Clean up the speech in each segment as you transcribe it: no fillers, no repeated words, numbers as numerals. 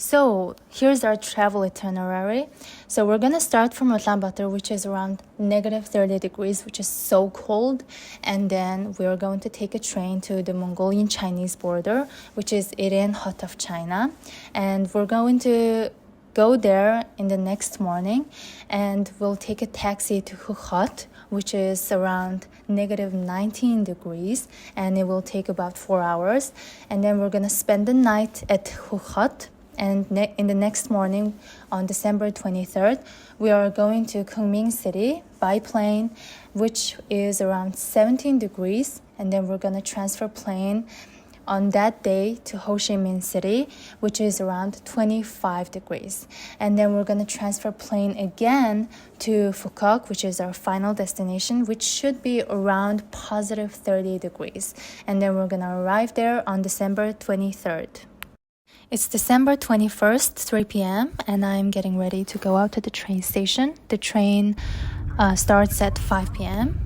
So here's our travel itinerary. So we're gonna start from Ulaanbaatar, which is around -30 degrees, which is so cold. And then we're going to take a train to the Mongolian-Chinese border, which is Irin Hut of China. And we're going to go there in the next morning, and we'll take a taxi to Hut, which is around -19 degrees, and it will take about 4 hours. And then we're gonna spend the night at Hut. And in the next morning, on December 23rd, we are going to Kunming City by plane, which is around 17 degrees. And then we're going to transfer plane on that day to Ho Chi Minh City, which is around 25 degrees. And then we're going to transfer plane again to Phu Quoc, which is our final destination, which should be around +30 degrees. And then we're going to arrive there on December 23rd. It's December 21st, 3 p.m., and I'm getting ready to go out to the train station. The train starts at 5 p.m.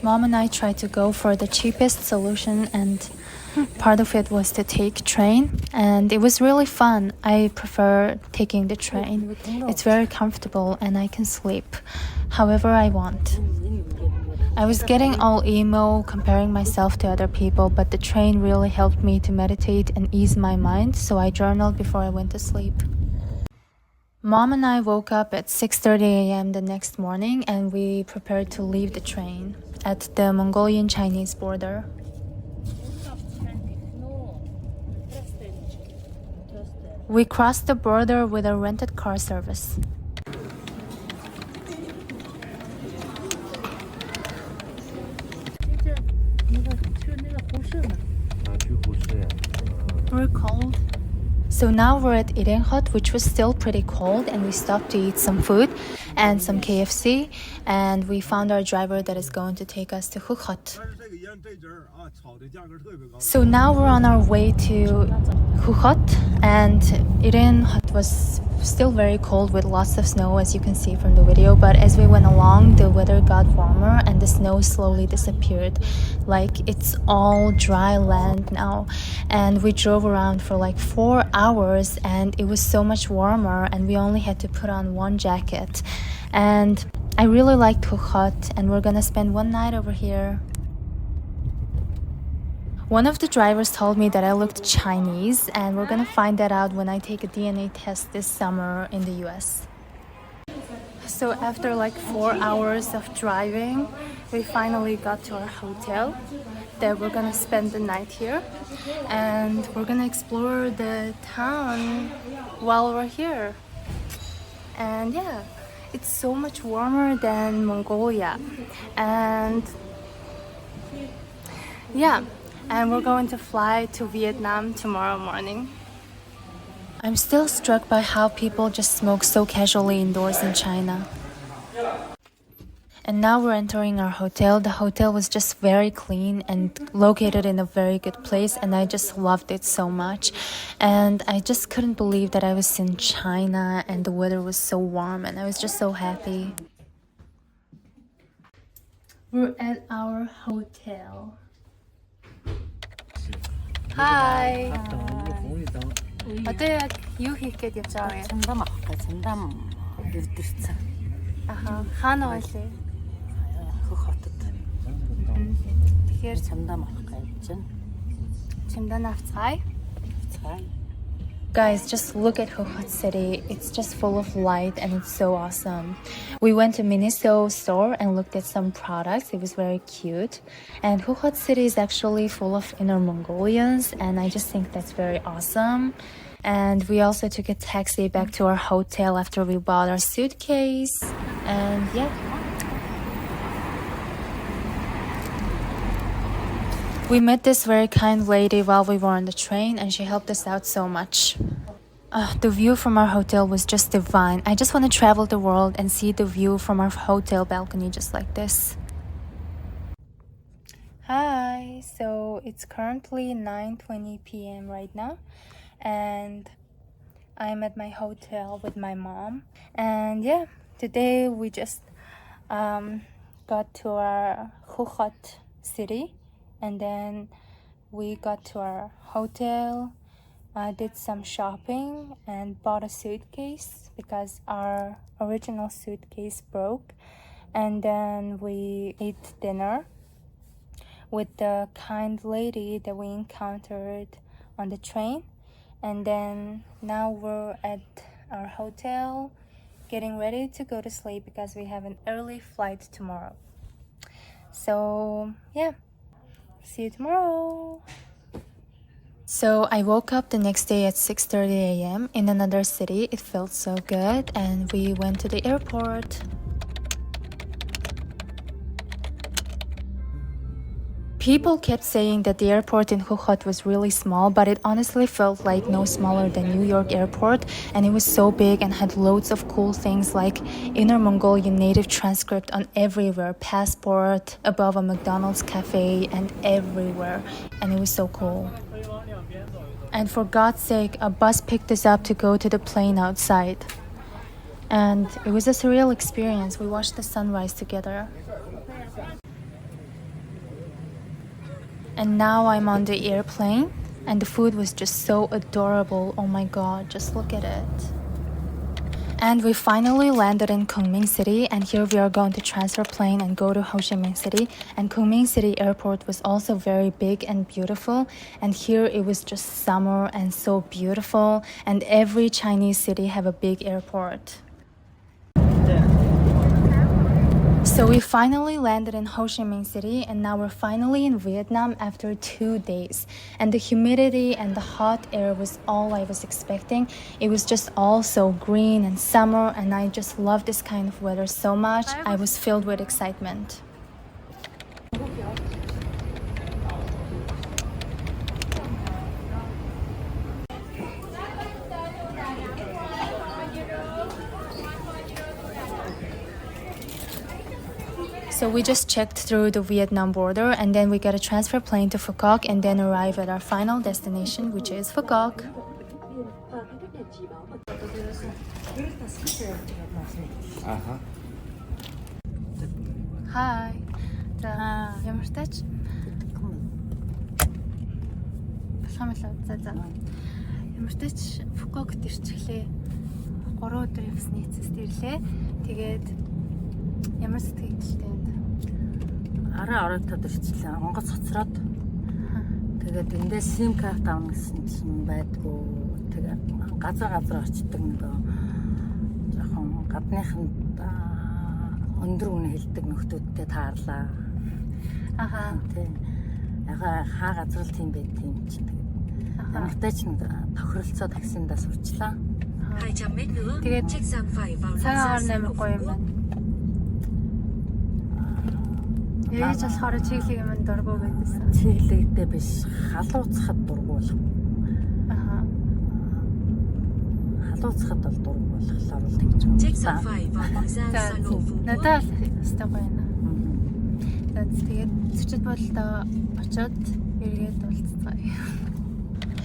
Mom and I tried to go for the cheapest solution, and part of it was to take train, and it was really fun. I prefer taking the train. It's very comfortable and I can sleep however I want. I was getting all emo, comparing myself to other people, but the train really helped me to meditate and ease my mind, so I journaled before I went to sleep. Mom and I woke up at 6:30 a.m. the next morning, and we prepared to leave the train at the Mongolian-Chinese border. We crossed the border with a rented car service. We're cold. So now we're at Irin Hut, which was still pretty cold, and we stopped to eat some food and some KFC, and we found our driver that is going to take us to Phu Quoc. So now we're on our way to Phu Quoc, and Irin Hut was still very cold with lots of snow, as you can see from the video, but as we went along, the weather got warmer and the snow slowly disappeared. Like, it's all dry land now, and we drove around for like 4 hours, and it was so much warmer, and we only had to put on one jacket. And I really liked Phu Quoc, and we're gonna spend one night over here. One of the drivers told me that I looked Chinese, and we're gonna find that out when I take a DNA test this summer in the US. So after like 4 hours of driving, we finally got to our hotel that we're gonna spend the night here, and we're gonna explore the town while we're here. And yeah, it's so much warmer than Mongolia, and yeah, and we're going to fly to Vietnam tomorrow morning. I'm still struck by how people just smoke so casually indoors in China. And now we're entering our hotel. The hotel was just very clean and located in a very good place, and I just loved it so much. And I just couldn't believe that I was in China and the weather was so warm, and I was just so happy. We're at our hotel. Hi. 어때요? 유희께 여쭤요. 전담 아까 전담 유드르차. 아하, 하나씩. 그것도. Тэгэхээр 전담 아까 있죠. чемодан авцгаая. 잘. Guys, just look at Phu Quoc City. It's just full of light and it's so awesome. We went to Miniso store and looked at some products. It was very cute. And Phu Quoc City is actually full of Inner Mongolians, and I just think that's very awesome. And we also took a taxi back to our hotel after we bought our suitcase. And yeah. We met this very kind lady while we were on the train, and she helped us out so much. The view from our hotel was just divine. I just want to travel the world and see the view from our hotel balcony just like this. Hi, so it's currently 9:20 p.m. right now, and I'm at my hotel with my mom. And yeah, today we just got to our Khukhat city, and then we got to our hotel, did some shopping, and bought a suitcase because our original suitcase broke. And then we ate dinner with the kind lady that we encountered on the train. And then now we're at our hotel getting ready to go to sleep because we have an early flight tomorrow. So yeah, see you tomorrow. So I woke up the next day at 6:30 a.m. in another city. It felt so good, and we went to the airport. People kept saying that the airport in Khukhat was really small, but it honestly felt like no smaller than New York airport, and it was so big and had loads of cool things like Inner Mongolian native transcript on everywhere, passport, above a McDonald's cafe, and everywhere, and it was so cool. And for God's sake, a bus picked us up to go to the plane outside. And it was a surreal experience. We watched the sunrise together. And now I'm on the airplane, and the food was just so adorable. Oh my god, just look at it. And we finally landed in Kunming City, and here we are going to transfer plane and go to Ho Chi Minh City. And Kunming City airport was also very big and beautiful, and here it was just summer and so beautiful, and every Chinese city have a big airport. So we finally landed in Ho Chi Minh City, and now we're finally in Vietnam after 2 days. And the humidity and the hot air was all I was expecting. It was just all so green and summer, and I just love this kind of weather so much. I was filled with excitement. So we just checked through the Vietnam border, and then we got a transfer plane to Phu Quoc and then arrive at our final destination, which is Phu Quoc. Hi. Ямар тач? Ямар тач Phu Quoc ирчихлээ. 3 өдөр явсны эцэст ирлээ. Тэгээд ямар сэтгэлтэй вэ? Араа оройтод ирчихлээ. Онгоц хоцроод. Тэгээд эндээс SIM карт авна гэсэн чинь байдгүй. Тэгээд газар очдөг нэг жоохон гадныханд өндөр үнэ хэлдэг нөхдүүдтэй таарлаа. Аха. Тийм. Хаа газар л тийм байд тийм чинь. Тэгээд ямартай ч нэг тохиролцоо таксиндаа сурчлаа. 200 mét nữa, Тэгээд chiếc sang phải vào цагаан làn орны гоё юм байна. Яаж болохоор чиглэг юм дургу гэдсэн. Чиглэгтэй биш, халууцахад дургуул. Аха. Халууцахад бол дургу болохоор л тэгж байна. chiếc sang phải vào làn San Nô Phú Quốc. Надад өстой гоё юм. Тэгээд зочид бололтой очоод эргээд уулзцгаая.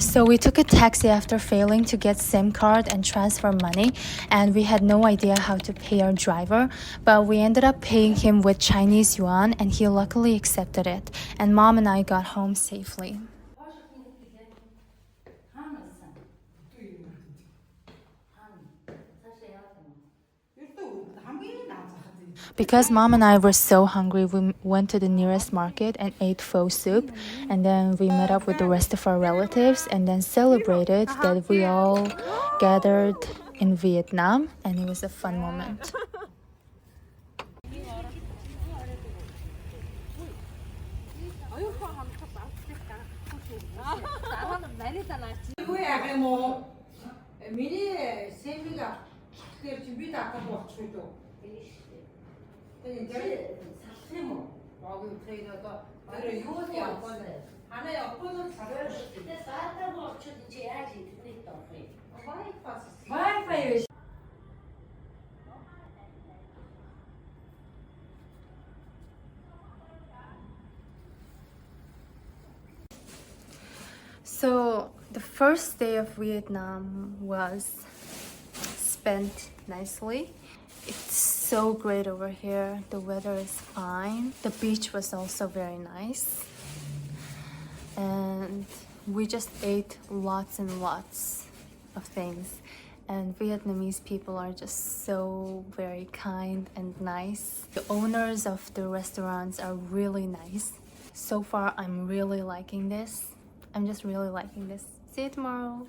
So we took a taxi after failing to get SIM card and transfer money, and we had no idea how to pay our driver, but we ended up paying him with Chinese yuan, and he luckily accepted it, and Mom and I got home safely. Because Mom and I were so hungry, we went to the nearest market and ate pho soup, and then we met up with the rest of our relatives and then celebrated that we all gathered in Vietnam, and it was a fun moment. So the first day of Vietnam was spent nicely. It's so great over here. The weather is fine. The beach was also very nice. And we just ate lots and lots of things. And Vietnamese people are just so very kind and nice. The owners of the restaurants are really nice. So far, I'm really liking this. I'm just really liking this. See you tomorrow.